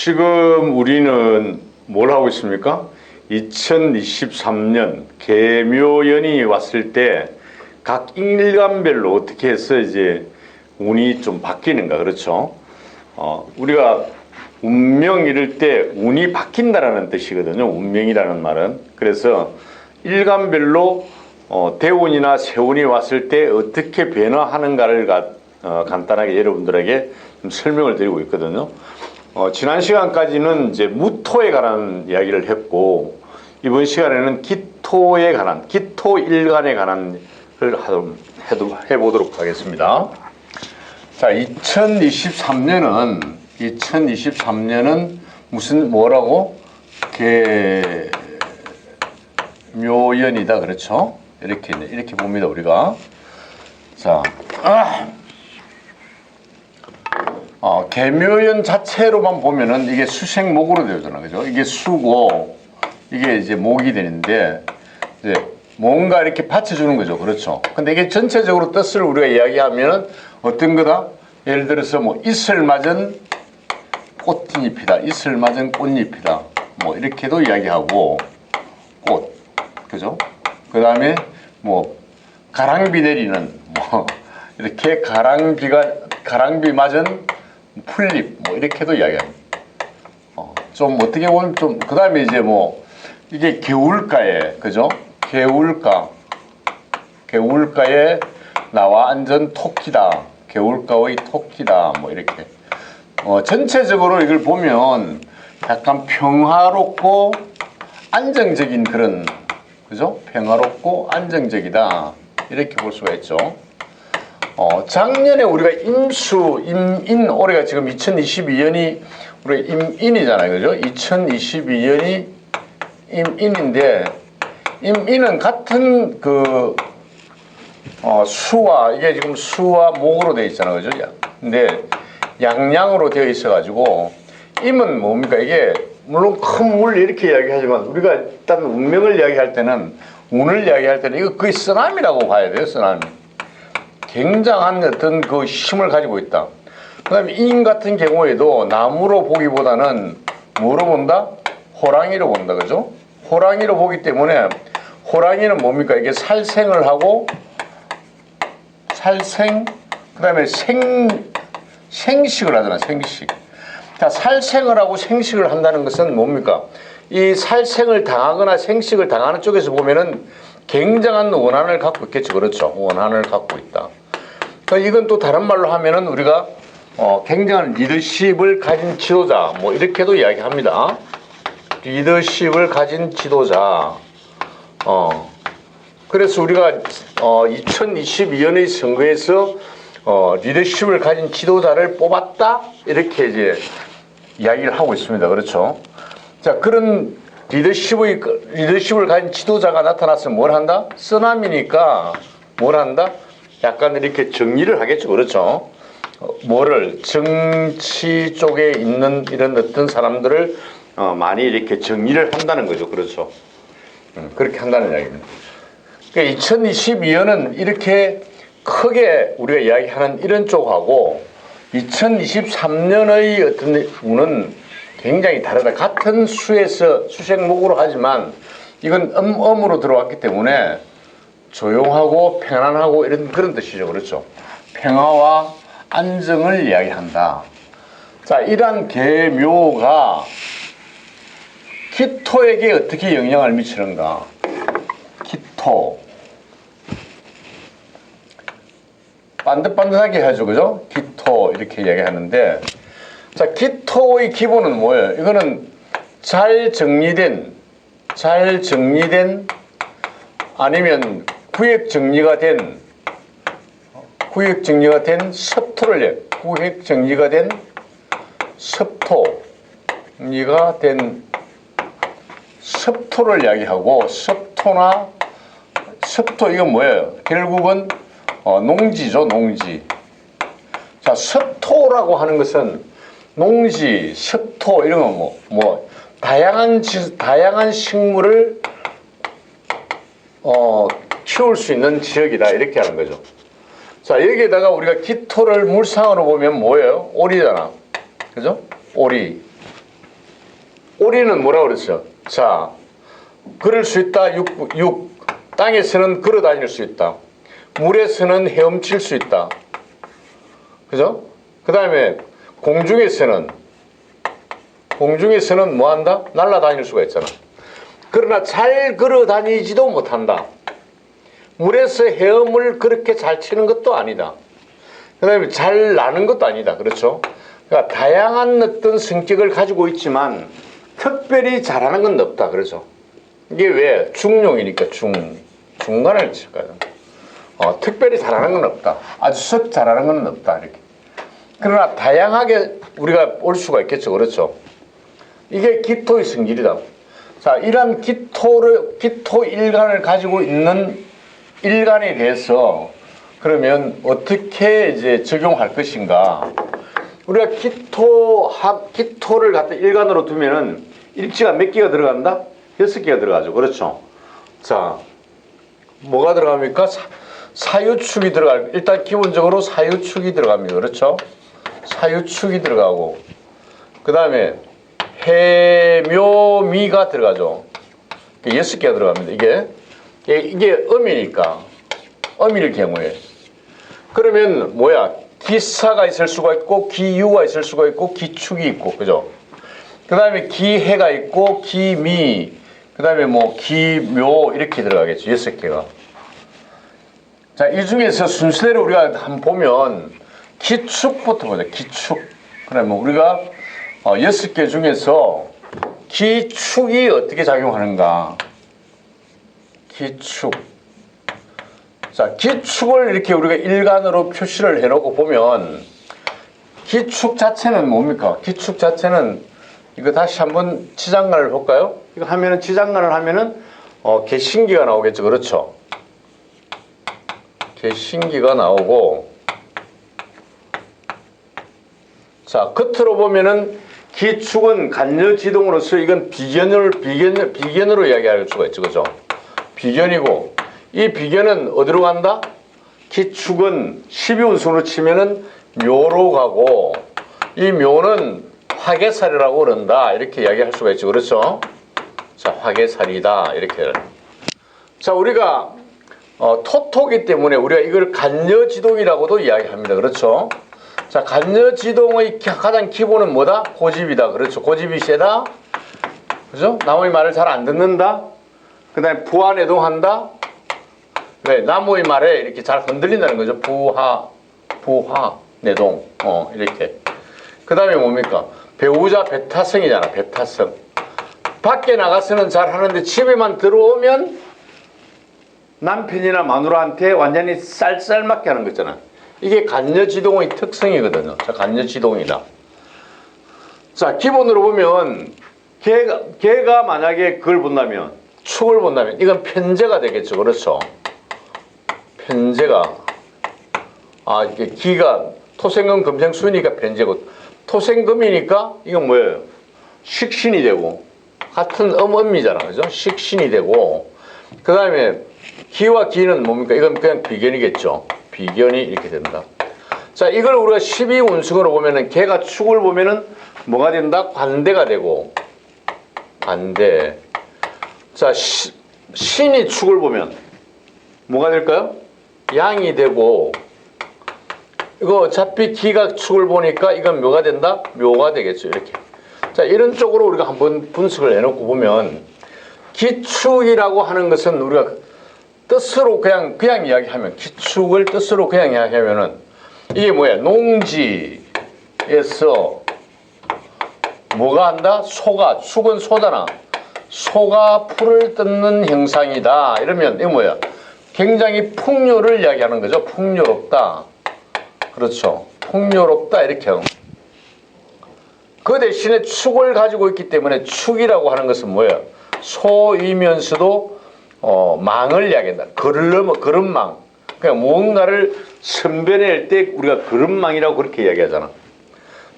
지금 우리는 뭘 하고 있습니까? 2023년 계묘연이 왔을 때 각 일간별로 어떻게 해서 이제 운이 좀 바뀌는가, 그렇죠? 우리가 운명 이럴 때 운이 바뀐다라는 뜻이거든요. 운명이라는 말은. 그래서 일간별로 대운이나 세운이 왔을 때 어떻게 변화하는가를 간단하게 여러분들에게 좀 설명을 드리고 있거든요. 지난 시간까지는 이제 무토에 관한 이야기를 했고, 이번 시간에는 기토에 관한, 기토 일간에 관한 걸 해보도록 하겠습니다. 자, 2023년은 무슨, 뭐라고? 계묘연이다. 그렇죠? 이렇게 봅니다, 우리가. 자, 계묘연 자체로만 보면은 이게 수생목으로 되잖아. 그죠? 이게 수고, 이게 이제 목이 되는데, 이제 뭔가 이렇게 받쳐주는 거죠. 그렇죠? 근데 이게 전체적으로 뜻을 우리가 이야기하면 어떤 거다? 예를 들어서 뭐 이슬 맞은 꽃잎이다. 이슬 맞은 꽃잎이다. 뭐 이렇게도 이야기하고, 꽃. 그죠? 그 다음에 뭐 가랑비 내리는, 뭐 이렇게 가랑비 맞은 풀잎, 뭐 이렇게도 이야기합니다. 좀 어떻게 보면 좀, 그 다음에 이제 뭐 이게 개울가에, 그죠? 개울가에 나와 앉은 토끼다. 개울가의 토끼다. 뭐 이렇게. 전체적으로 이걸 보면 약간 평화롭고 안정적인 그런, 그죠? 평화롭고 안정적이다. 이렇게 볼 수가 있죠. 작년에 우리가 임인, 올해가 지금 2022년이 우리가 임인이잖아요. 그죠? 2022년이 임인인데, 임인은 같은 수와, 이게 지금 수와 목으로 되어 있잖아요. 그죠? 근데 양양으로 되어 있어가지고, 임은 뭡니까? 이게, 물론 큰 물 이렇게 이야기하지만, 우리가 일단 운명을 이야기할 때는, 운을 이야기할 때는 이거 거의 쓰나미라고 봐야 돼요, 쓰나미. 굉장한 어떤 그 힘을 가지고 있다. 그 다음에 인 같은 경우에도 나무로 보기보다는 뭐로 본다? 호랑이로 본다. 그죠? 호랑이로 보기 때문에 호랑이는 뭡니까? 이게 살생을 하고 그 다음에 생식을 하잖아. 생식. 자, 살생을 하고 생식을 한다는 것은 뭡니까? 이 살생을 당하거나 생식을 당하는 쪽에서 보면은 굉장한 원한을 갖고 있겠죠. 그렇죠? 원한을 갖고 있다. 이건 또 다른 말로 하면은 우리가 굉장한 리더십을 가진 지도자, 뭐 이렇게도 이야기합니다. 리더십을 가진 지도자. 그래서 우리가 2022년의 선거에서 리더십을 가진 지도자를 뽑았다, 이렇게 이제 이야기를 하고 있습니다. 그렇죠? 자, 그런 리더십을 가진 지도자가 나타났으면 뭘 한다? 쓰나미니까 뭘 한다? 약간 이렇게 정리를 하겠죠. 그렇죠? 뭐를, 정치 쪽에 있는 이런 어떤 사람들을 많이 이렇게 정리를 한다는 거죠. 그렇죠? 그렇게 한다는 이야기입니다. 그러니까 2022년은 이렇게 크게 우리가 이야기하는 이런 쪽하고 2023년의 어떤 운은 굉장히 다르다. 같은 수에서 수생목으로 하지만 이건 음으로 들어왔기 때문에 조용하고 편안하고 이런 그런 뜻이죠. 그렇죠? 평화와 안정을 이야기한다. 자, 이러한 계묘가 기토에게 어떻게 영향을 미치는가? 기토. 반듯반듯하게 하죠. 그죠? 기토 이렇게 이야기하는데, 자, 기토의 기본은 뭐예요? 이거는 잘 정리된 아니면 구획 정리가 된 섭토를 섭토를 이야기하고, 섭토 이건 뭐예요? 결국은 농지죠, 농지. 자, 섭토라고 하는 것은 농지, 섭토 이런 거 뭐 다양한 식물을 키울 수 있는 지역이다, 이렇게 하는 거죠. 자, 여기에다가 우리가 기토를 물상으로 보면 뭐예요? 오리잖아. 그죠? 오리. 오리는 뭐라 그랬어요? 자, 걸을 수 있다. 육. 땅에서는 걸어 다닐 수 있다. 물에서는 헤엄칠 수 있다. 그죠? 그 다음에 공중에서는 뭐 한다? 날아다닐 수가 있잖아. 그러나 잘 걸어 다니지도 못한다. 물에서 헤엄을 그렇게 잘 치는 것도 아니다. 그 다음에 잘 나는 것도 아니다. 그렇죠? 그러니까 다양한 어떤 성격을 가지고 있지만 특별히 잘하는 건 없다. 그렇죠? 이게 왜? 중용이니까 중간을 칠까요? 특별히 잘하는 건 없다. 아주 썩 잘하는 건 없다. 이렇게. 그러나 다양하게 우리가 올 수가 있겠죠. 그렇죠? 이게 기토의 성질이다. 자, 이러한 기토 일간을 가지고 있는 일간에 대해서 그러면 어떻게 이제 적용할 것인가? 우리가 기토를 갖다 일간으로 두면은 일지가 몇 개가 들어간다? 6개가 들어가죠. 그렇죠? 자, 뭐가 들어갑니까? 사유축이 들어갈, 일단 기본적으로 사유축이 들어갑니다. 그렇죠? 사유축이 들어가고, 그 다음에 해묘미가 들어가죠. 6개가 들어갑니다. 이게 음이니까, 음일 경우에. 그러면 뭐야? 기사가 있을 수가 있고, 기유가 있을 수가 있고, 기축이 있고, 그죠? 그 다음에 기해가 있고, 기미, 그 다음에 뭐 기묘 이렇게 들어가겠죠. 6개가. 자, 이 중에서 순서대로 우리가 한번 보면 기축부터 보자. 기축. 그러면 우리가 6개 중에서 기축이 어떻게 작용하는가. 기축. 자, 기축을 이렇게 우리가 일간으로 표시를 해놓고 보면 기축 자체는 뭡니까? 기축 자체는 이거 다시 한번 지장간을 볼까요? 이거 하면은 지장간을 하면은 개신기가 나오겠죠. 그렇죠? 개신기가 나오고, 자, 겉으로 보면은 기축은 간여지동으로서 이건 비견으로 이야기할 수가 있죠. 그죠? 비견이고, 이 비견은 어디로 간다? 기축은 12운수로 치면은 묘로 가고, 이 묘는 화개살이라고 그런다. 이렇게 이야기할 수가 있죠. 그렇죠? 자, 화개살이다. 이렇게. 자, 우리가 토토기 때문에 우리가 이걸 간여지동이라고도 이야기합니다. 그렇죠? 자, 간여지동의 가장 기본은 뭐다? 고집이다. 그렇죠? 고집이 세다. 그죠? 남의 말을 잘 안 듣는다. 그 다음에 부하내동한다. 네, 남의 말에 이렇게 잘 흔들린다는 거죠. 부하내동. 이렇게. 그 다음에 뭡니까? 배우자 배타성이잖아. 배타성. 밖에 나가서는 잘 하는데 집에만 들어오면 남편이나 마누라한테 완전히 쌀쌀맞게 하는 거 있잖아. 이게 간여지동의 특성이거든요. 자, 간여지동이다. 자, 기본으로 보면 개가 만약에 그걸 본다면, 축을 본다면 이건 편제가 되겠죠. 그렇죠? 편제가. 이게 기가 토생금 금생수니까 편제고, 토생금이니까 이건 뭐예요? 식신이 되고, 같은 음이잖아. 그죠? 식신이 되고, 그 다음에 기와 기는 뭡니까? 이건 그냥 비견이겠죠. 비견이 이렇게 된다. 자, 이걸 우리가 12운승으로 보면은 개가 축을 보면은 뭐가 된다? 관대가 되고, 관대. 자, 신이 축을 보면 뭐가 될까요? 양이 되고, 이거 어차피 기가 축을 보니까 이건 묘가 된다? 묘가 되겠죠. 이렇게. 자, 이런 쪽으로 우리가 한번 분석을 해놓고 보면, 기축이라고 하는 것은 우리가 뜻으로 그냥 이야기하면, 기축을 뜻으로 그냥 이야기하면은 이게 뭐야? 농지에서 뭐가 한다? 축은 소잖아. 소가 풀을 뜯는 형상이다. 이러면 이게 뭐야? 굉장히 풍요를 이야기하는 거죠. 풍요롭다. 그렇죠. 풍요롭다. 이렇게 하고. 그 대신에 축을 가지고 있기 때문에 축이라고 하는 것은 뭐예요? 소이면서도 망을 이야기한다. 걸음망. 그러니까 무언가를 선별해낼 때 우리가 걸음망이라고 그렇게 이야기하잖아.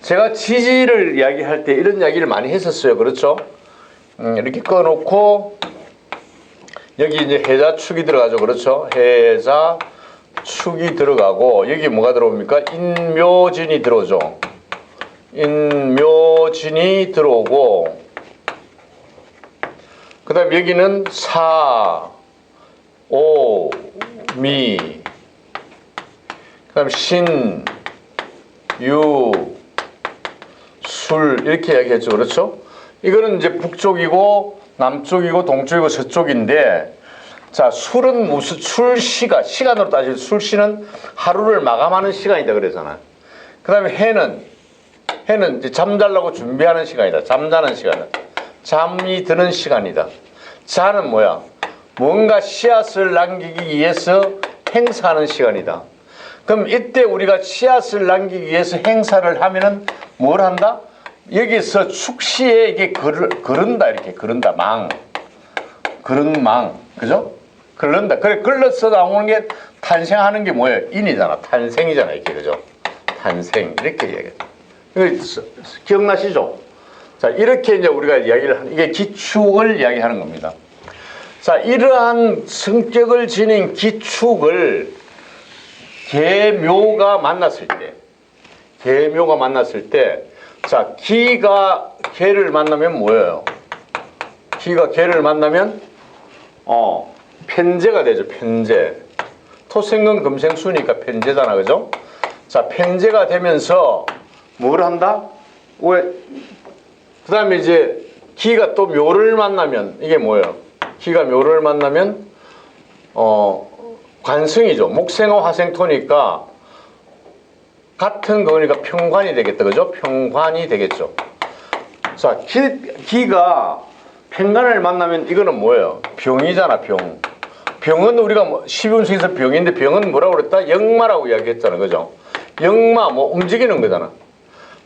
제가 지지를 이야기할 때 이런 이야기를 많이 했었어요. 그렇죠? 이렇게 꺼놓고 여기 이제 해자축이 들어가죠. 그렇죠? 해자축이 들어가고 여기 뭐가 들어옵니까? 인묘진이 들어오죠. 인묘진이 들어오고 그 다음 여기는 사, 오, 미, 그 다음 신, 유, 술 이렇게 이야기했죠. 그렇죠? 이거는 이제 북쪽이고 남쪽이고 동쪽이고 서쪽인데, 자, 술은 무슨 술시가 시간으로 따지면 술시는 하루를 마감하는 시간이다 그러잖아요. 그 다음에 해는 이제 잠자려고 준비하는 시간이다. 잠자는 시간은 잠이 드는 시간이다. 자는 뭐야? 뭔가 씨앗을 남기기 위해서 행사하는 시간이다. 그럼 이때 우리가 씨앗을 남기기 위해서 행사를 하면은 뭘 한다? 여기서 축시에 이게 그른다, 이렇게 그른다. 그른 망, 그죠? 그른다. 그래, 글러서 나오는 게 탄생하는 게 뭐예요? 인이잖아. 탄생이잖아, 이렇게, 그죠? 탄생, 이렇게 이야기해요. 이거 기억나시죠? 자, 이렇게 이제 우리가 이야기를 하는, 이게 기축을 이야기하는 겁니다. 자, 이러한 성격을 지닌 기축을 계묘가 만났을 때, 자, 기가 개를 만나면 뭐예요? 기가 개를 만나면, 편재가 되죠, 편재. 토생금 금생수니까 편재잖아, 그죠? 자, 편재가 되면서 뭘 한다? 왜? 그 다음에 이제 기가 또 묘를 만나면, 이게 뭐예요? 기가 묘를 만나면, 관성이죠. 목생화 화생토니까 같은 거니까 평관이 되겠다. 그죠? 평관이 되겠죠. 자, 기가 평관을 만나면 이거는 뭐예요? 병이잖아, 병. 병은 우리가 뭐 12운수에서 병인데 병은 뭐라고 그랬다? 역마라고 이야기했잖아. 그죠? 역마, 뭐 움직이는 거잖아.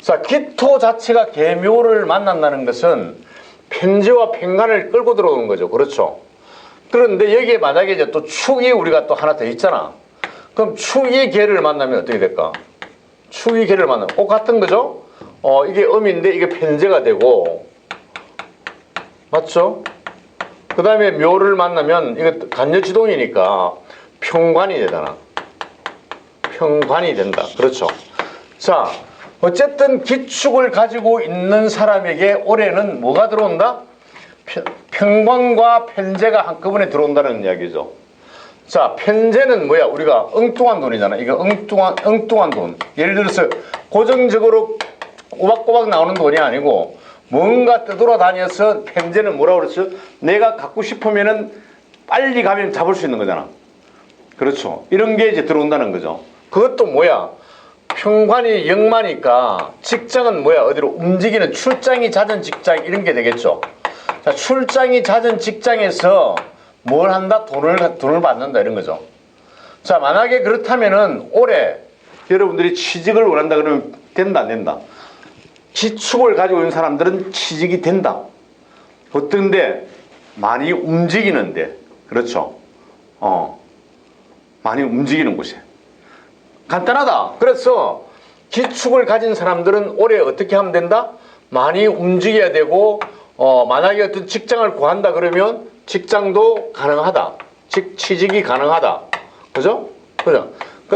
자, 기토 자체가 계묘를 만난다는 것은 편재와 평관을 끌고 들어오는 거죠. 그렇죠? 그런데 여기에 만약에 이제 또 축이 우리가 또 하나 더 있잖아. 그럼 축이 개를 만나면 어떻게 될까? 축이 개를 만나면 똑같은 거죠? 이게 음인데 이게 편재가 되고, 맞죠? 그 다음에 묘를 만나면 이거 간여지동이니까 평관이 되잖아. 평관이 된다. 그렇죠? 자, 어쨌든 기축을 가지고 있는 사람에게 올해는 뭐가 들어온다? 평관과 편재가 한꺼번에 들어온다는 이야기죠. 자, 편재는 뭐야? 우리가 엉뚱한 돈이잖아. 이거 엉뚱한 돈. 예를 들어서 고정적으로 꼬박꼬박 나오는 돈이 아니고 뭔가 떠돌아다녀서, 편재는 뭐라고 그랬죠? 내가 갖고 싶으면은 빨리 가면 잡을 수 있는 거잖아. 그렇죠. 이런 게 이제 들어온다는 거죠. 그것도 뭐야? 평관이 역마니까 직장은 뭐야? 어디로 움직이는, 출장이 잦은 직장 이런 게 되겠죠. 자, 출장이 잦은 직장에서 뭘 한다? 돈을 받는다 이런 거죠. 자, 만약에 그렇다면은 올해 여러분들이 취직을 원한다 그러면 된다, 안 된다? 기축을 가지고 있는 사람들은 취직이 된다. 어떤데? 많이 움직이는데. 그렇죠? 많이 움직이는 곳에. 간단하다. 그래서 기축을 가진 사람들은 올해 어떻게 하면 된다? 많이 움직여야 되고, 만약에 어떤 직장을 구한다 그러면 직장도 가능하다. 취직이 가능하다. 그죠? 그죠?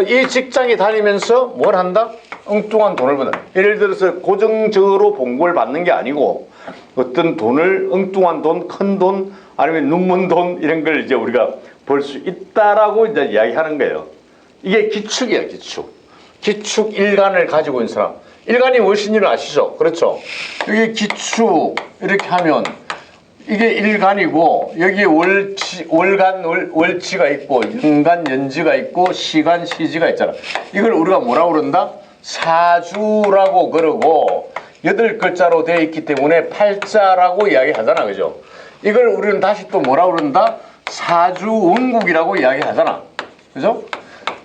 이 직장에 다니면서 뭘 한다? 엉뚱한 돈을 버는. 예를 들어서 고정적으로 봉급을 받는 게 아니고 어떤 돈을, 엉뚱한 돈, 큰 돈, 아니면 눈먼 돈 이런 걸 이제 우리가 벌 수 있다라고 이제 이야기하는 거예요. 이게 기축이야, 기축. 기축 일간을 가지고 있는 사람. 일간이 무엇인지를 아시죠? 그렇죠? 여기 기축 이렇게 하면 이게 일간이고, 여기 월간 월지가 있고, 연간 연지가 있고, 시간 시지가 있잖아. 이걸 우리가 뭐라고 그런다? 사주라고 그러고 8글자로 되어 있기 때문에 팔자라고 이야기하잖아. 그죠? 이걸 우리는 다시 또 뭐라고 그런다? 사주원국이라고 이야기하잖아. 그죠?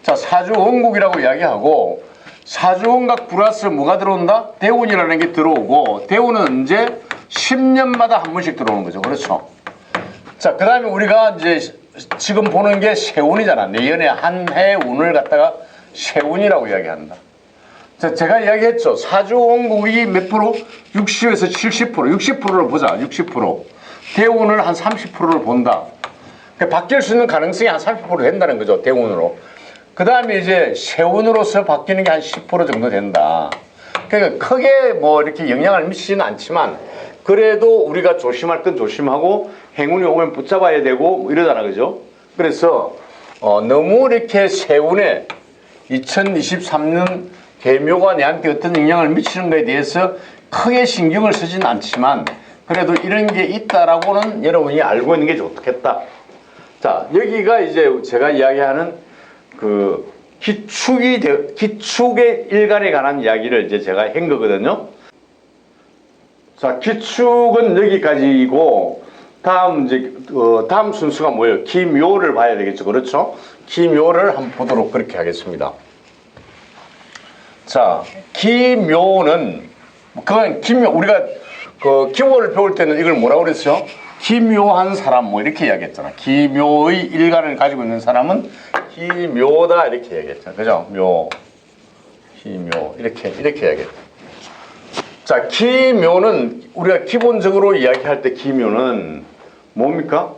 자, 사주원국이라고 이야기하고, 사주원각 플러스 뭐가 들어온다? 대운이라는 게 들어오고, 대운은 언제? 10년마다 한 번씩 들어오는 거죠. 그렇죠? 자, 그 다음에 우리가 이제 지금 보는 게 세운이잖아. 내년에 한 해 운을 갖다가 세운이라고 이야기한다. 자, 제가 이야기했죠. 사주원국이 몇 프로? 60에서 70%, 60%를 보자. 60%. 대운을 한 30%를 본다. 그러니까 바뀔 수 있는 가능성이 한 30% 된다는 거죠. 대운으로. 그 다음에 이제 세운으로서 바뀌는 게 한 10% 정도 된다. 그러니까 크게 뭐 이렇게 영향을 미치지는 않지만 그래도 우리가 조심할 건 조심하고 행운이 오면 붙잡아야 되고 뭐 이러잖아, 그죠? 그래서 너무 이렇게 세운에 2023년 개묘가 내한테 어떤 영향을 미치는 것에 대해서 크게 신경을 쓰진 않지만 그래도 이런 게 있다라고는 여러분이 알고 있는 게 좋겠다. 자, 여기가 이제 제가 이야기하는 그 기축의 일간에 관한 이야기를 이제 제가 한 거거든요. 자, 기축은 여기까지이고 다음 이제 다음 순서가 뭐예요? 기묘를 봐야 되겠죠, 그렇죠? 기묘를 한번 보도록 그렇게 하겠습니다. 자, 기묘는 그건 기묘 우리가 그 기호를 배울 때는 이걸 뭐라고 그랬어요? 기묘한 사람 뭐 이렇게 이야기했잖아. 기묘의 일간을 가지고 있는 사람은 기묘다 이렇게 이야기했잖아, 그죠? 묘, 기묘 이렇게 이야기했죠. 자, 기묘는 우리가 기본적으로 이야기할 때 기묘는 뭡니까?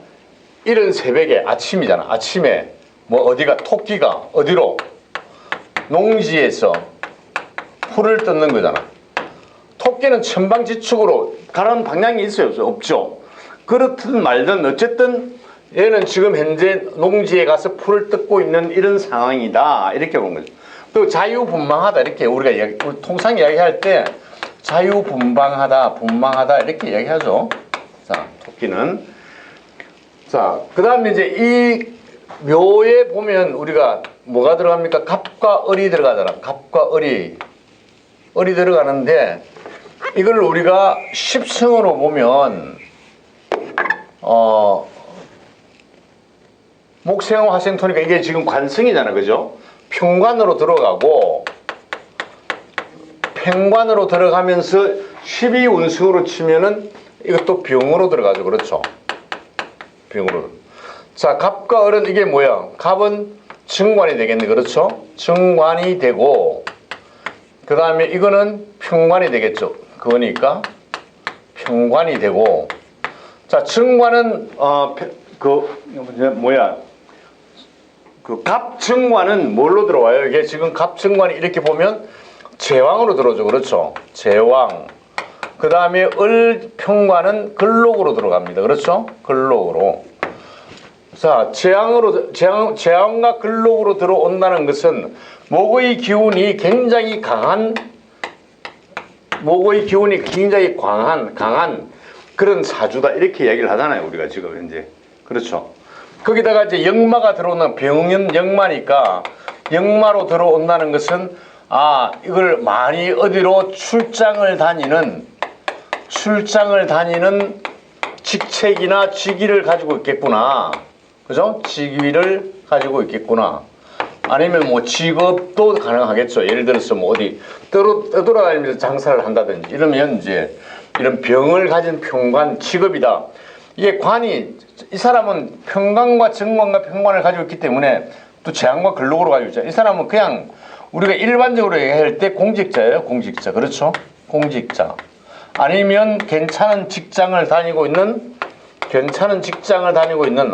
이른 새벽에 아침이잖아. 아침에 뭐 어디가 토끼가 어디로 농지에서 풀을 뜯는 거잖아. 토끼는 천방지축으로 가는 방향이 있어요, 없죠? 그렇든 말든 어쨌든 얘는 지금 현재 농지에 가서 풀을 뜯고 있는 이런 상황이다 이렇게 보는 거죠. 또 자유분방하다 이렇게 우리 통상 이야기할 때 자유분방하다 이렇게 이야기하죠. 자, 토끼는 자, 그 다음에 이제 이 묘에 보면 우리가 뭐가 들어갑니까? 갑과 을이 들어가잖아. 갑과 을이 들어가는데 이걸 우리가 십성으로 보면 목생, 화생, 토니까 이게 지금 관성이잖아, 그죠? 평관으로 들어가고 평관으로 들어가면서 12운승으로 치면은 이것도 병으로 들어가죠, 그렇죠? 병으로. 자, 갑과 을은 이게 뭐야? 갑은 정관이 되겠네, 그렇죠? 정관이 되고 그 다음에 이거는 평관이 되겠죠. 그거니까 평관이 되고 자, 정관은 그 갑정관은 뭘로 들어와요? 이게 지금 갑정관이 이렇게 보면 제왕으로 들어오죠, 그렇죠? 제왕. 그 다음에 을평관은 근록으로 들어갑니다, 그렇죠? 근록으로. 자, 제왕과 근록으로 들어온다는 것은 목의 기운이 굉장히 강한 그런 사주다 이렇게 이야기를 하잖아요, 우리가 지금 현재. 그렇죠? 거기다가 이제 역마가 들어오는 병은 역마니까 역마로 들어온다는 것은 이걸 많이 어디로 출장을 다니는 직책이나 직위를 가지고 있겠구나. 그죠? 직위를 가지고 있겠구나. 아니면 뭐 직업도 가능하겠죠. 예를 들어서 뭐 어디 떠돌아다니면서 장사를 한다든지 이러면 이제 이런 병을 가진 평관 직업이다. 이게 이 사람은 평관과 정관과 평관을 가지고 있기 때문에 또 재앙과 근록으로 가지고 있잖아요. 이 사람은 그냥 우리가 일반적으로 얘기할 때 공직자예요. 공직자. 그렇죠? 공직자. 아니면 괜찮은 직장을 다니고 있는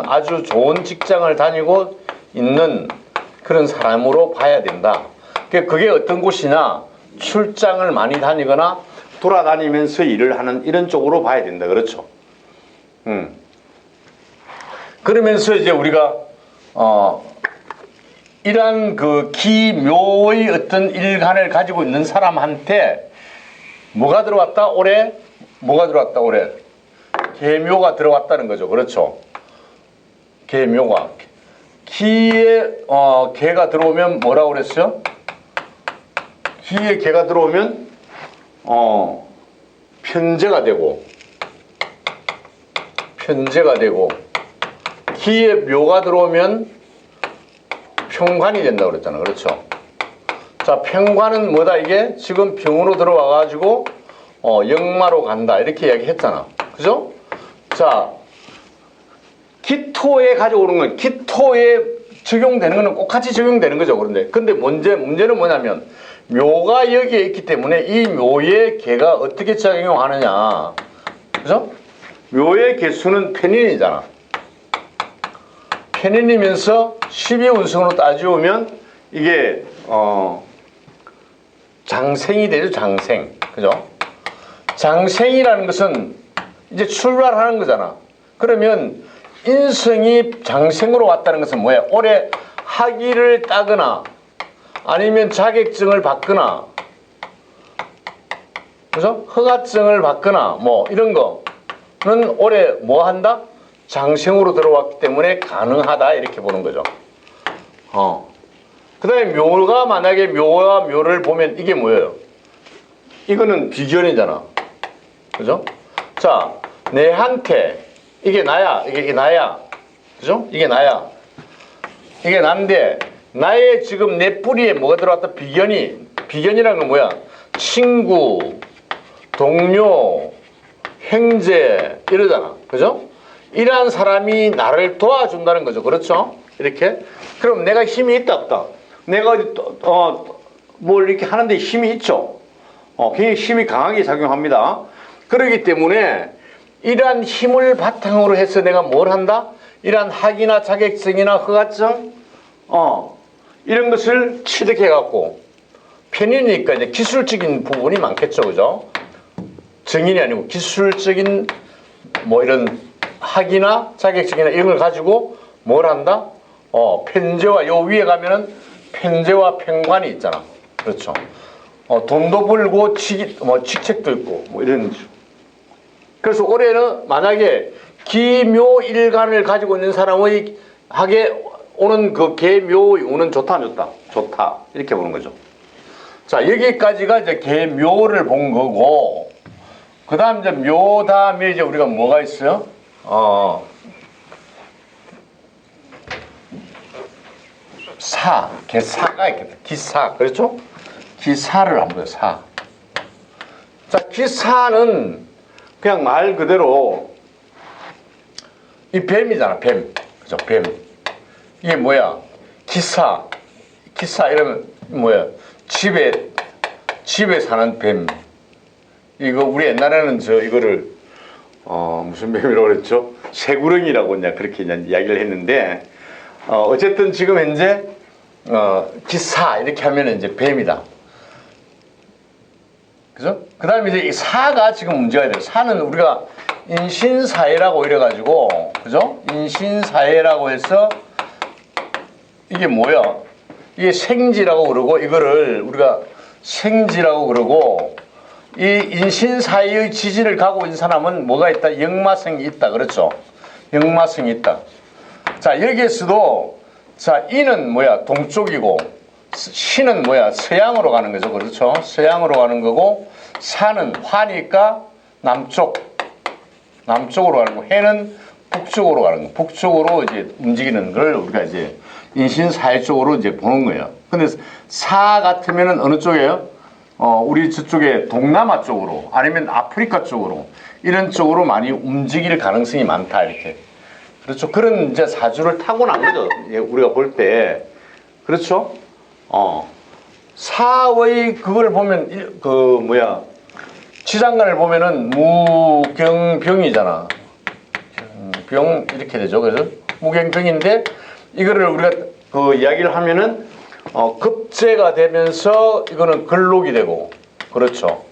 아주 좋은 직장을 다니고 있는 그런 사람으로 봐야 된다. 그게 어떤 곳이나 출장을 많이 다니거나 돌아다니면서 일을 하는 이런 쪽으로 봐야 된다. 그렇죠? 그러면서 이제 우리가 이러한 그 기묘의 어떤 일간을 가지고 있는 사람한테 뭐가 들어왔다? 올해 계묘가 들어왔다는 거죠. 그렇죠? 계묘가 기에 개가 들어오면 뭐라고 그랬어요? 기에 개가 들어오면 편제가 되고 기에 묘가 들어오면 평관이 된다고 그랬잖아. 그렇죠? 자, 평관은 뭐다? 이게 지금 병으로 들어와 가지고 역마로 간다 이렇게 이야기했잖아. 그죠? 자, 기토에 가져오는 건 기토에 적용되는 거는 똑같이 적용되는 거죠. 근데 문제는 뭐냐면 묘가 여기에 있기 때문에 이 묘의 개가 어떻게 작용하느냐. 그죠? 묘의 개수는 편인이잖아. 편인이면서 12운승으로 따지면 이게 장생이 되죠. 장생. 그죠? 장생이라는 것은 이제 출발하는 거잖아. 그러면 인성이 장생으로 왔다는 것은 뭐야? 올해 학위를 따거나 아니면 자격증을 받거나, 그죠? 허가증을 받거나 뭐 이런 거는 올해 뭐 한다? 장생으로 들어왔기 때문에 가능하다 이렇게 보는 거죠. 그 다음에 묘가 만약에 묘와 묘를 보면 이게 뭐예요? 이거는 비견이잖아. 그죠? 자, 내한테 이게 나야. 이게 나야. 그죠? 이게 나야. 이게 난데 나의 지금 내 뿌리에 뭐가 들어왔다? 비견이. 비견이라는 건 뭐야? 친구, 동료, 형제 이러잖아. 그죠? 이러한 사람이 나를 도와준다는 거죠. 그렇죠? 이렇게. 그럼 내가 힘이 있다 없다? 내가 뭘 이렇게 하는데 힘이 있죠. 굉장히 힘이 강하게 작용합니다. 그렇기 때문에 이러한 힘을 바탕으로 해서 내가 뭘 한다? 이러한 학위나 자격증이나 허가증 이런 것을 취득해 갖고 편인이니까 이제 기술적인 부분이 많겠죠. 그죠? 정인이 아니고 기술적인 뭐 이런 학위나 자격증이나 이런 걸 가지고 뭘 한다? 편제와 요 위에 가면은 편제와 편관이 있잖아. 그렇죠. 돈도 벌고 직책도 있고 뭐 이런. 그래서 올해는 만약에 기묘일간을 가지고 있는 사람의 하게 오는 그 계묘 운은 좋다 안 좋다? 좋다. 이렇게 보는 거죠. 자, 여기까지가 이제 계묘를 본 거고, 그 다음 이제 묘 다음에 이제 우리가 뭐가 있어요? 개사가 있겠다. 기사. 그렇죠? 기사를 한번 보요. 사. 자, 기사는 그냥 말 그대로 이 뱀이잖아. 뱀. 그죠? 뱀. 이게 뭐야? 기사 이러면 뭐야? 집에 사는 뱀. 이거 우리 옛날에는 이거를 무슨 뱀이라고 그랬죠? 새구렁이라고 이제 그렇게 이제 이야기를 했는데, 어쨌든 지금 현재 기사 이렇게 하면 이제 뱀이다. 그죠? 그 다음에 이제 이 사가 지금 문제가 돼요. 사는 우리가 인신사회라고 이래가지고, 그죠? 인신사회라고 해서 이게 뭐야? 이게 생지라고 그러고, 이거를 우리가 생지라고 그러고, 이 인신사회의 지지를 가고 있는 사람은 뭐가 있다? 역마성이 있다. 그렇죠? 역마성이 있다. 자, 여기에서도, 자, 이는 뭐야? 동쪽이고, 시는 뭐야? 서양으로 가는 거죠. 그렇죠? 서양으로 가는 거고, 사는 화니까 남쪽으로 가는 거, 해는 북쪽으로 가는 거, 북쪽으로 이제 움직이는 걸 우리가 이제 인신사회 쪽으로 이제 보는 거예요. 근데 사 같으면은 어느 쪽이에요? 우리 저쪽에 동남아 쪽으로 아니면 아프리카 쪽으로 이런 쪽으로 많이 움직일 가능성이 많다 이렇게. 그렇죠. 그런 이제 사주를 타고난 거죠. 우리가 볼 때. 그렇죠. 사의 그걸 보면 지장간을 보면은 무경병이잖아. 병 이렇게 되죠. 그래서 무경병인데 이거를 우리가 그 이야기를 하면은 급제가 되면서 이거는 근록이 되고, 그렇죠.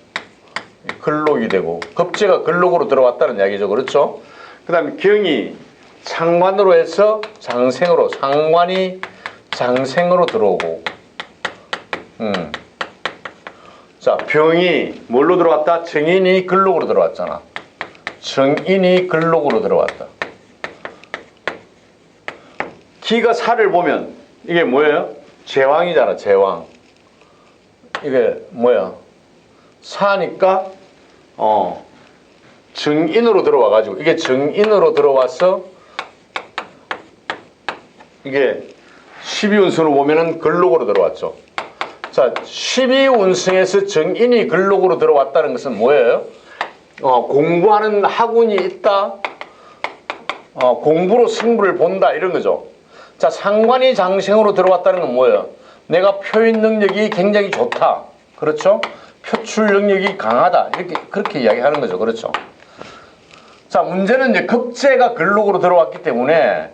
근록이 되고 급제가 근록으로 들어왔다는 이야기죠. 그렇죠. 그 다음에 경이 상관으로 해서 장생으로, 상관이 장생으로 들어오고, 자, 병이 뭘로 들어왔다? 정인이 근록으로 들어왔잖아. 정인이 근록으로 들어왔다. 기가 사를 보면 이게 뭐예요? 제왕이잖아. 제왕. 이게 뭐야? 사니까 정인으로 들어와가지고, 이게 정인으로 들어와서 이게 12운승으로 보면은 근록으로 들어왔죠. 자, 12운승에서 정인이 근록으로 들어왔다는 것은 뭐예요? 공부하는 학운이 있다. 공부로 승부를 본다. 이런 거죠. 자, 상관이 장생으로 들어왔다는 건 뭐예요? 내가 표현 능력이 굉장히 좋다. 그렇죠? 표출 능력이 강하다. 이렇게, 그렇게 이야기하는 거죠. 그렇죠? 자, 문제는 이제 급제가 근록으로 들어왔기 때문에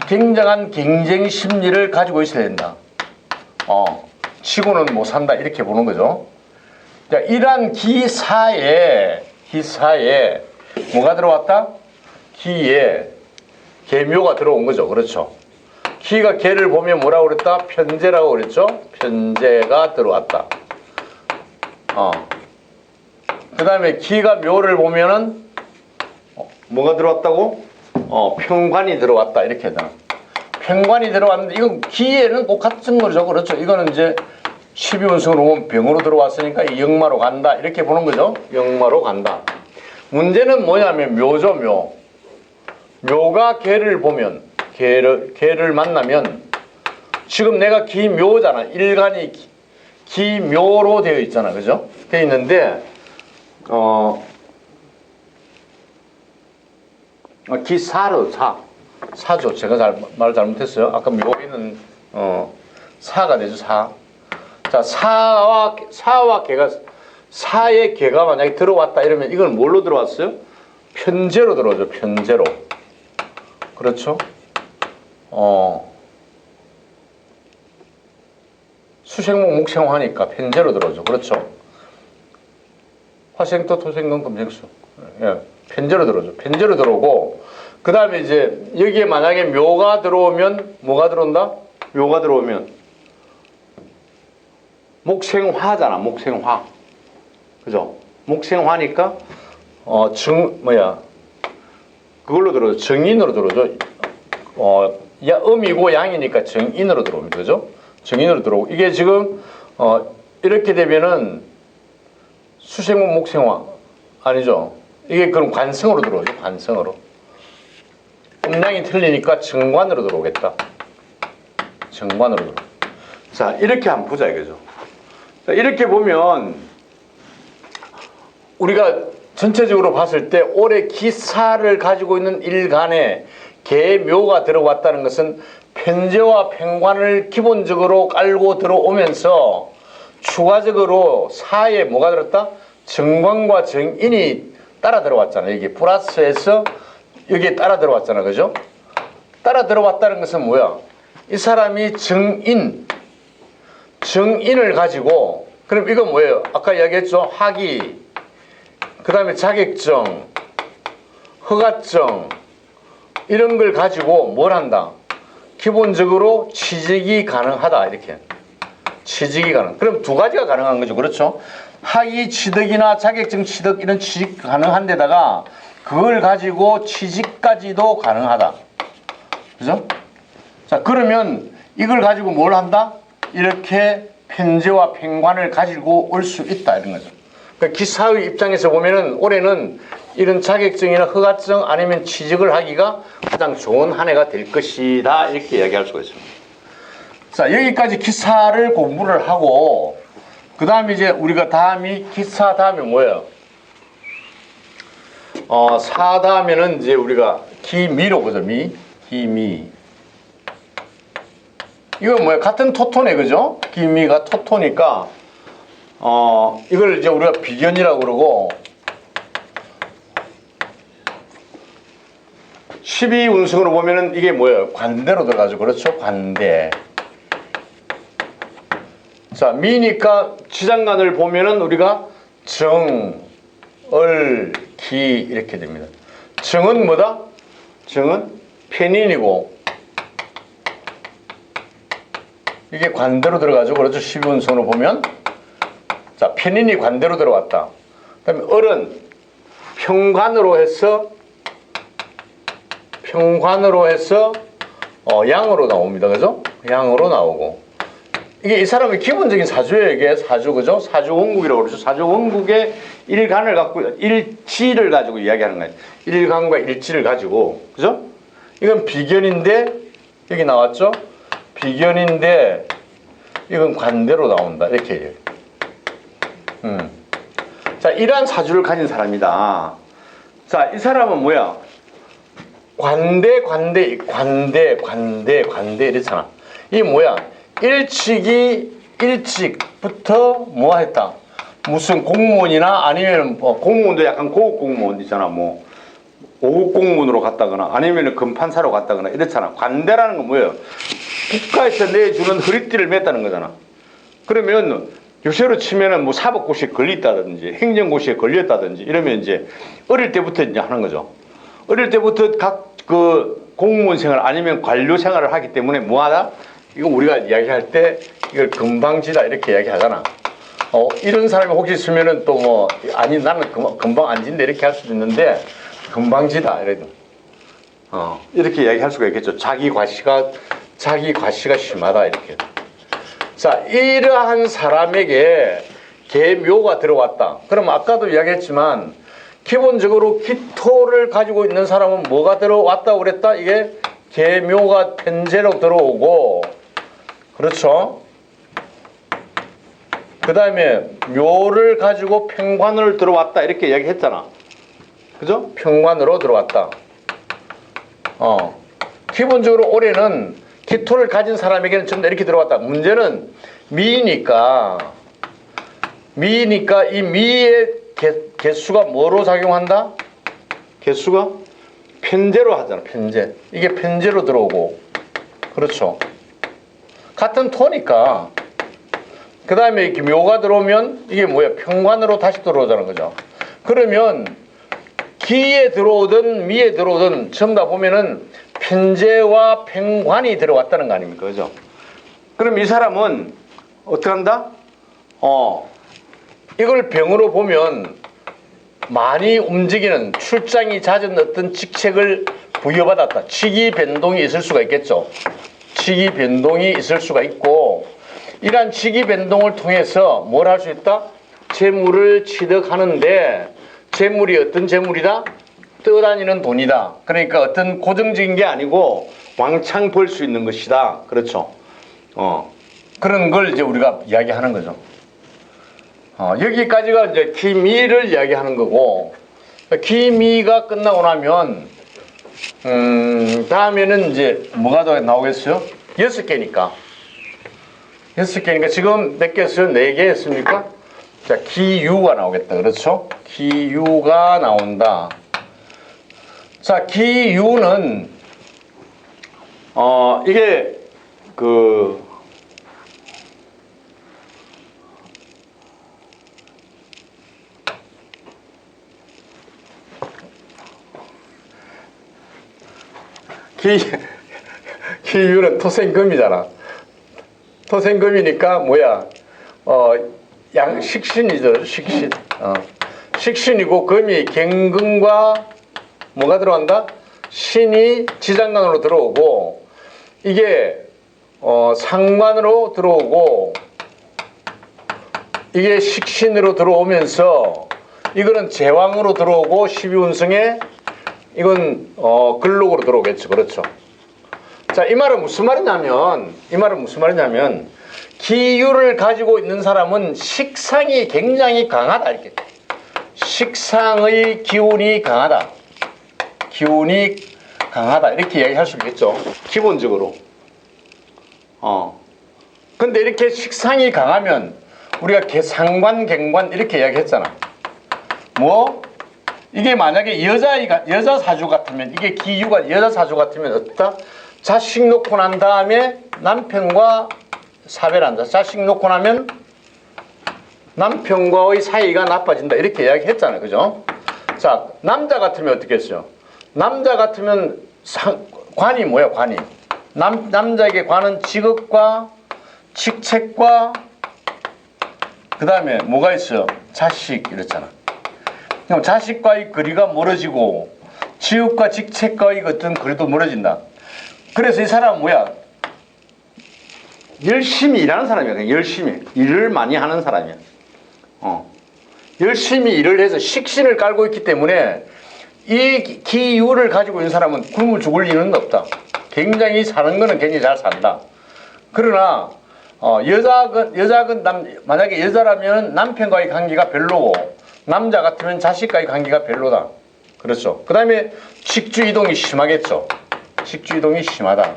굉장한 경쟁 심리를 가지고 있어야 된다. 치고는 못 산다. 이렇게 보는 거죠. 자, 이러한 기사에 뭐가 들어왔다? 기에 계묘가 들어온 거죠. 그렇죠. 기가 계를 보면 뭐라고 그랬다? 편제라고 그랬죠. 편제가 들어왔다. 그 다음에 기가 묘를 보면은 뭐가 들어왔다고? 평관이 들어왔다. 이렇게 해야 되나? 평관이 들어왔는데 이건 기에는 똑같은 거죠. 그렇죠. 이거는 이제 12운승으로 보면 병으로 들어왔으니까 역마로 간다. 이렇게 보는 거죠. 역마로 간다. 문제는 뭐냐면 묘죠. 묘. 묘가 개를 보면 개를 만나면 지금 내가 기묘잖아. 일간이 기묘로 되어 있잖아. 그죠? 되어 있는데 기사로 사죠. 제가 말 잘못했어요. 아까 묘에는 사가 되죠. 사. 자, 사와 개가 사의 개가 만약에 들어왔다 이러면 이건 뭘로 들어왔어요? 편제로 들어오죠. 편제로. 그렇죠? 수생목 목생화니까 편제로 들어오죠. 그렇죠? 화생토 토생금 금생수. 예, 편제로 들어오죠. 편제로 들어오고 그 다음에 이제 여기에 만약에 묘가 들어오면 뭐가 들어온다? 묘가 들어오면 목생화잖아. 목생화. 그죠? 목생화니까 그걸로 들어오죠. 정인으로 들어오죠. 음이고 양이니까 정인으로 들어옵니다. 그죠? 정인으로 들어오고 이게 지금 이렇게 되면은 수생목 목생화 아니죠. 이게 그럼 관성으로 들어오죠. 관성으로. 음양이 틀리니까 정관으로 들어오겠다. 정관으로 들어오. 자, 이렇게 한번 보자 이거죠. 자, 이렇게 보면 우리가 전체적으로 봤을 때 올해 기사를 가지고 있는 일간에 계묘가 들어왔다는 것은 편제와 평관을 기본적으로 깔고 들어오면서 추가적으로 사에 뭐가 들었다? 정관과 정인이 따라 들어왔잖아요. 이게 플러스해서 여기에 따라 들어왔잖아. 그죠? 따라 들어왔다는 것은 뭐야? 이 사람이 정인을 가지고 그럼 이건 뭐예요? 아까 이야기했죠? 학위, 그 다음에 자격증, 허가증 이런 걸 가지고 뭘 한다? 기본적으로 취직이 가능하다. 이렇게 취직이 가능. 그럼 두 가지가 가능한 거죠. 그렇죠? 학위 취득이나 자격증 취득 이런 취직 가능한 데다가 그걸 가지고 취직까지도 가능하다. 그죠? 자, 그러면 이걸 가지고 뭘 한다? 이렇게 편제와 평관을 가지고 올 수 있다. 이런 거죠. 그러니까 기사의 입장에서 보면은 올해는 이런 자격증이나 허가증 아니면 취직을 하기가 가장 좋은 한 해가 될 것이다. 이렇게 이야기할 수가 있습니다. 자, 여기까지 기사를 공부를 하고 그 다음에 이제 우리가 다음이 기사 다음에 뭐예요? 사 다음에는 이제 우리가 기미로 보죠. 기미. 이건 뭐야? 같은 토토네, 그죠? 기미가 토토니까, 이걸 이제 우리가 비견이라고 그러고, 12운승으로 보면은 이게 뭐예요? 관대로 들어가죠. 그렇죠? 관대. 자, 미니까 지장간을 보면은 우리가 정, 을, 기 이렇게 됩니다. 정은 뭐다? 정은 편인이고 이게 관대로 들어가죠. 그렇죠? 12운승으로 보면 자, 편인이 관대로 들어왔다. 그 다음에 을은 평관으로 해서 양으로 나옵니다. 그죠? 양으로 나오고 이게 이 사람의 기본적인 사주예요. 이게 사주, 그죠? 사주 원국이라고 그러죠. 사주 원국의 일간을 갖고, 일치를 가지고 이야기하는 거예요. 일간과 일치를 가지고, 그죠? 이건 비견인데, 여기 나왔죠? 비견인데, 이건 관대로 나온다. 이렇게 얘기해요. 자, 이러한 사주를 가진 사람이다. 자, 이 사람은 뭐야? 관대 이랬잖아. 이게 뭐야? 일찍부터 뭐 했다? 무슨 공무원이나 아니면 공무원도 약간 고급 공무원 있잖아. 뭐 5급 공무원으로 갔다거나 아니면 금판사로 갔다거나 이렇잖아. 관대라는 건 뭐예요? 국가에서 내주는 허리띠를 맸다는 거잖아. 그러면 요새로 치면은 뭐 사법고시에 걸렸다든지 행정고시에 걸렸다든지 이러면 이제 어릴 때부터 이제 하는 거죠. 어릴 때부터 각 그 공무원 생활 아니면 관료 생활을 하기 때문에 뭐하다? 이거 우리가 이야기할 때 이걸 금방지다 이렇게 이야기하잖아. 이런 사람이 혹시 있으면은 또 뭐 아니 나는 금방 안 진다 이렇게 할 수도 있는데 금방지다 이래도 이렇게 이야기할 수가 있겠죠. 자기 과시가 심하다 이렇게. 자, 이러한 사람에게 계묘가 들어왔다. 그럼 아까도 이야기했지만 기본적으로 기토를 가지고 있는 사람은 뭐가 들어왔다고 그랬다? 이게 계묘가 편재로 들어오고, 그렇죠? 그 다음에 묘를 가지고 평관을 들어왔다 이렇게 이야기했잖아. 그죠? 평관으로 들어왔다. 기본적으로 올해는 기토를 가진 사람에게는 전부 다 이렇게 들어왔다. 문제는 미니까 이 미의 개수가 뭐로 작용한다? 개수가 편재로 하잖아. 편재. 이게 편재로 들어오고, 그렇죠? 같은 토니까. 그 다음에 이렇게 묘가 들어오면 이게 뭐야? 평관으로 다시 들어오자는 거죠. 그러면 기에 들어오든 미에 들어오든 전부 다 보면은 편재와 평관이 들어왔다는 거 아닙니까? 그죠? 그럼 이 사람은 어떻게 한다? 이걸 병으로 보면 많이 움직이는 출장이 잦은 어떤 직책을 부여받았다. 직위 변동이 있을 수가 있겠죠. 직위 변동이 있을 수가 있고, 이러한 직위 변동을 통해서 뭘 할 수 있다? 재물을 취득하는데, 재물이 어떤 재물이다? 떠다니는 돈이다. 그러니까 어떤 고정적인 게 아니고 왕창 벌 수 있는 것이다. 그렇죠. 그런 걸 이제 우리가 이야기하는 거죠. 여기까지가 이제 기미를 이야기하는 거고, 기미가 끝나고 나면 다음에는 이제 뭐가 더 나오겠어요? 6개니까. 6개니까 지금 몇 개 했어요? 4개 했습니까? 자, 기유가 나오겠다. 그렇죠? 기유가 나온다. 자, 기유는 이게 기유는 토생금이잖아. 토생금이니까 뭐야? 양식신이죠. 식신. 식신이고 금이 경금과 뭐가 들어간다? 신이 지장간으로 들어오고, 이게 상관으로 들어오고, 이게 식신으로 들어오면서 이거는 제왕으로 들어오고 12운성에 이건 근록으로 들어오겠죠. 그렇죠. 자, 이 말은 무슨 말이냐면 기유를 가지고 있는 사람은 식상이 굉장히 강하다. 이렇게 식상의 기운이 강하다. 기운이 강하다. 이렇게 이야기할 수 있겠죠. 기본적으로. 근데 이렇게 식상이 강하면 우리가 상관, 경관 이렇게 이야기했잖아. 뭐? 이게 만약에 여자 사주 같으면, 이게 기유가 여자 사주 같으면 어떻다? 자식 놓고 난 다음에 남편과 사별을 한다. 자식 놓고 나면 남편과의 사이가 나빠진다. 이렇게 이야기했잖아요. 그죠? 자, 남자 같으면 어떻게 했어요? 남자 같으면 관이 뭐야, 관이? 남자에게 관은 직업과 직책과 그 다음에 뭐가 있어요? 자식 이랬잖아. 그럼 자식과의 거리가 멀어지고 직업과 직책과의 어떤 거리도 멀어진다. 그래서 이 사람은 뭐야? 열심히 일하는 사람이야. 그냥 열심히 일을 많이 하는 사람이야. 열심히 일을 해서 식신을 깔고 있기 때문에 이 기유를 가지고 있는 사람은 굶어 죽을 일은 없다. 굉장히 사는 거는 굉장히 잘 산다. 그러나 만약에 여자라면 남편과의 관계가 별로고 남자 같으면 자식과의 관계가 별로다. 그렇죠. 그 다음에 직주 이동이 심하겠죠. 직주 이동이 심하다.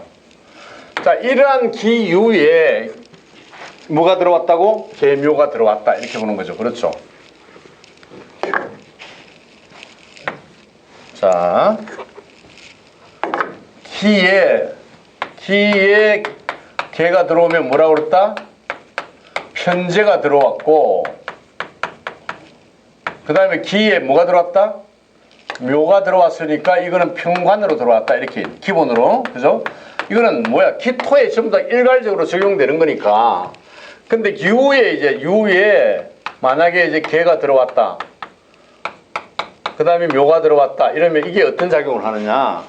자, 이러한 기유에 뭐가 들어왔다고? 계묘가 들어왔다. 이렇게 보는 거죠. 그렇죠. 자, 기에 개가 들어오면 뭐라고 그랬다? 편제가 들어왔고, 그 다음에 기에 뭐가 들어왔다? 묘가 들어왔으니까 이거는 평관으로 들어왔다. 이렇게 기본으로. 그죠? 이거는 뭐야? 기토에 전부 다 일괄적으로 적용되는 거니까. 근데 유에 만약에 이제 개가 들어왔다. 그 다음에 묘가 들어왔다. 이러면 이게 어떤 작용을 하느냐?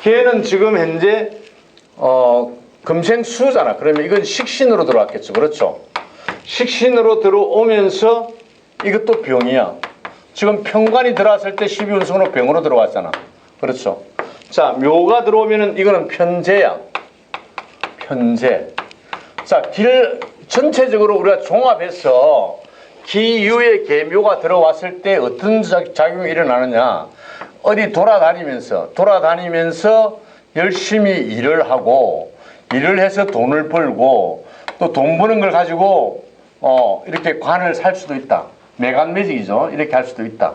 개는 지금 현재 금생수잖아. 그러면 이건 식신으로 들어왔겠죠. 그렇죠? 식신으로 들어오면서 이것도 병이야. 지금 평관이 들어왔을 때 12운승으로 병으로 들어왔잖아. 그렇죠? 자, 묘가 들어오면은 이거는 편제야. 편제. 자, 전체적으로 우리가 종합해서 기유의 계묘가 들어왔을 때 어떤 작용이 일어나느냐. 어디 돌아다니면서 열심히 일을 하고, 일을 해서 돈을 벌고, 또 돈 버는 걸 가지고 이렇게 관을 살 수도 있다. 매간매직이죠. 이렇게 할 수도 있다.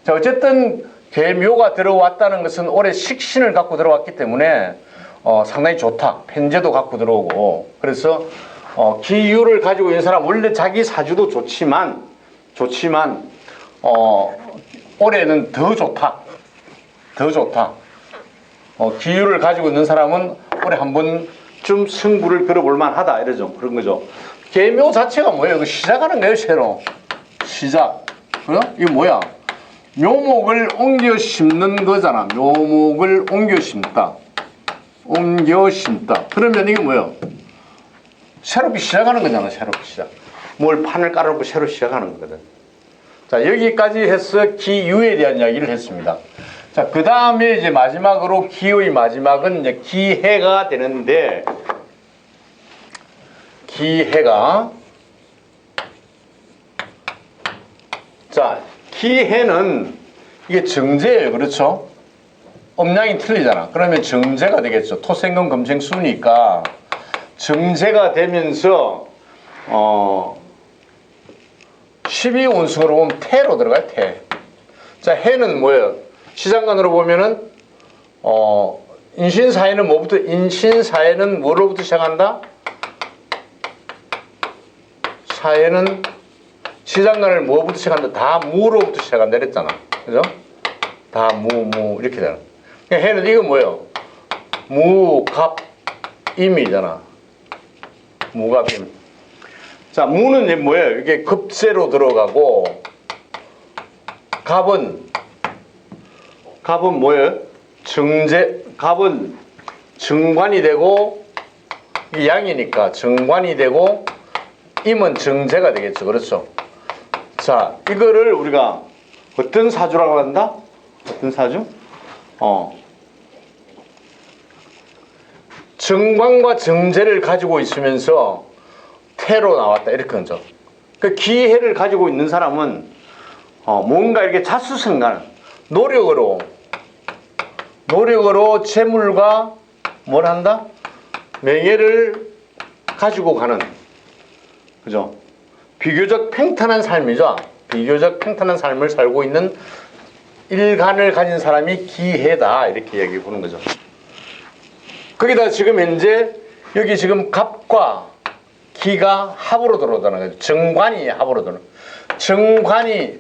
자, 어쨌든 계묘가 들어왔다는 것은 올해 식신을 갖고 들어왔기 때문에 상당히 좋다. 편제도 갖고 들어오고. 그래서 기유를 가지고 있는 사람 원래 자기 사주도 좋지만 올해는 더 좋다. 더 좋다. 기유를 가지고 있는 사람은 올해 한 번쯤 승부를 걸어볼 만하다. 이러죠. 그런 거죠. 계묘 자체가 뭐예요? 이거 시작하는 거예요, 새로. 시작. 이거 뭐야? 묘목을 옮겨 심는 거잖아. 묘목을 옮겨 심다. 옮겨 심다. 그러면 이게 뭐예요? 새롭게 시작하는 거잖아. 새롭게 시작. 뭘 판을 깔아놓고 새로 시작하는 거거든. 자, 여기까지 해서 기유에 대한 이야기를 했습니다. 자, 그 다음에 이제 마지막으로 기의 마지막은 이제 기해가 되는데, 기해가, 자, 기해는 이게 정제예요. 그렇죠? 음양이 틀리잖아. 그러면 정제가 되겠죠. 토생금 금생수니까 정제가 되면서 12운승으로 보면 태로 들어가요. 태. 자, 해는 뭐예요? 시장관으로 보면은 인신사회는 뭐부터? 인신사회는 뭐로부터 시작한다? 사회는 시장관을 뭐부터 시작한다? 다 무로부터 시작한다 그랬잖아. 그죠? 다 무 이렇게 되는. 그러니까 해는 이거 뭐예요? 무갑임이잖아. 무갑임. 자, 무는 이제 뭐예요? 이게 급제로 들어가고, 갑은 뭐예요? 갑은 정관이 되고, 이게 양이니까 정관이 되고, 임은 정제가 되겠죠. 그렇죠? 자, 이거를 우리가 어떤 사주라고 한다? 어떤 사주? 정관과 정제를 가지고 있으면서 태로 나왔다. 이렇게 하죠. 그 기해를 가지고 있는 사람은 뭔가 이렇게 자수성가는 노력으로 재물과 뭘 한다? 명예를 가지고 가는, 그죠? 비교적 평탄한 삶이죠. 비교적 평탄한 삶을 살고 있는 일간을 가진 사람이 기해다. 이렇게 얘기해 보는 거죠. 거기다 지금 현재 여기 지금 갑과 기가 합으로 들어오다는 거죠. 정관이 합으로 들어오는. 정관이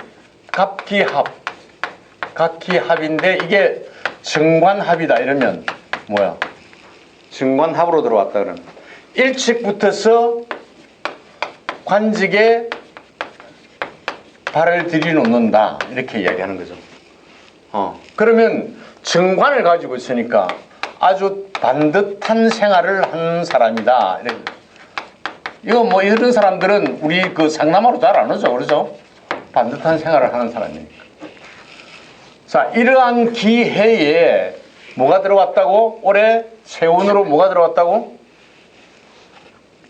갑기합인데 이게 정관합이다 이러면 뭐야? 정관합으로 들어왔다 그러면 일찍 붙어서 관직에 발을 들이놓는다 이렇게 이야기하는 거죠. 그러면 정관을 가지고 있으니까 아주 반듯한 생활을 하는 사람이다. 이거 뭐 이런 사람들은 우리 그 상남하로 잘 안 오죠, 그렇죠? 반듯한 생활을 하는 사람이니까. 자, 이러한 기해에 뭐가 들어왔다고? 올해 세운으로 뭐가 들어왔다고?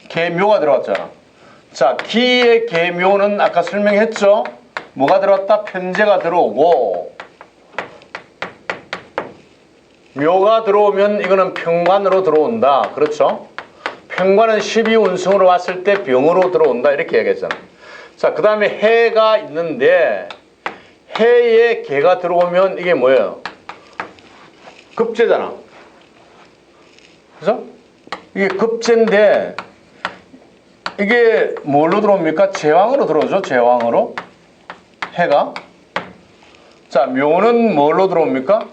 계묘가 들어왔잖아. 자, 기의 계묘는 아까 설명했죠? 뭐가 들어왔다? 편제가 들어오고, 묘가 들어오면 이거는 평관으로 들어온다. 그렇죠? 평관은 12운승으로 왔을 때 병으로 들어온다. 이렇게 얘기했잖아. 자, 그 다음에 해가 있는데 해에 개가 들어오면 이게 뭐예요? 급제잖아. 그죠? 이게 급제인데 이게 뭘로 들어옵니까? 제왕으로 들어오죠. 제왕으로. 해가. 자, 묘는 뭘로 들어옵니까?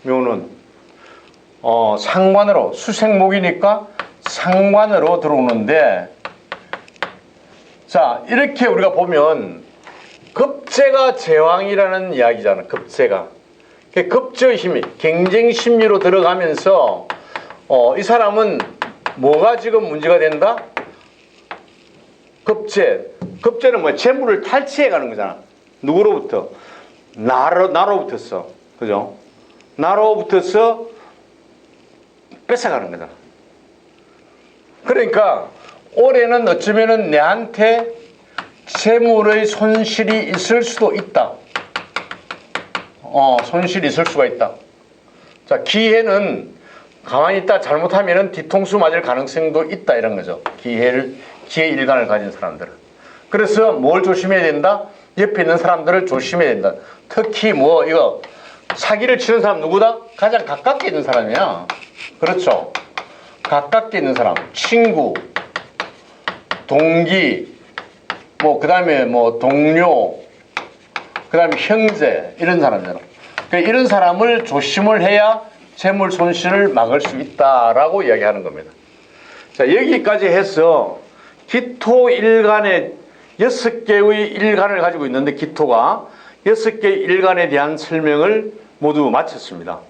묘는 상관으로. 수생목이니까 상관으로 들어오는데, 자, 이렇게 우리가 보면 급제가 제왕이라는 이야기잖아. 급제가. 급제의 힘이 경쟁 심리로 들어가면서 이 사람은 뭐가 지금 문제가 된다? 급제. 급제는 뭐야? 재물을 탈취해 가는 거잖아. 누구로부터? 나로부터서. 그죠? 나로부터서 뺏어가는 거잖아. 그러니까 올해는 어쩌면은 내한테 재물의 손실이 있을 수도 있다. 손실이 있을 수가 있다. 자, 기회는 가만히 있다 잘못하면은 뒤통수 맞을 가능성도 있다, 이런 거죠. 기회 일관을 가진 사람들은. 그래서 뭘 조심해야 된다? 옆에 있는 사람들을 조심해야 된다. 특히 이거 사기를 치는 사람 누구다? 가장 가깝게 있는 사람이야. 그렇죠. 가깝게 있는 사람, 친구, 동기, 그 다음에 동료, 그 다음에 형제, 이런 사람이잖아. 그러니까 이런 사람을 조심을 해야 재물 손실을 막을 수 있다라고 이야기하는 겁니다. 자, 여기까지 해서 기토 일간의 6개의 일간을 가지고 있는데, 기토가 6개의 일간에 대한 설명을 모두 마쳤습니다.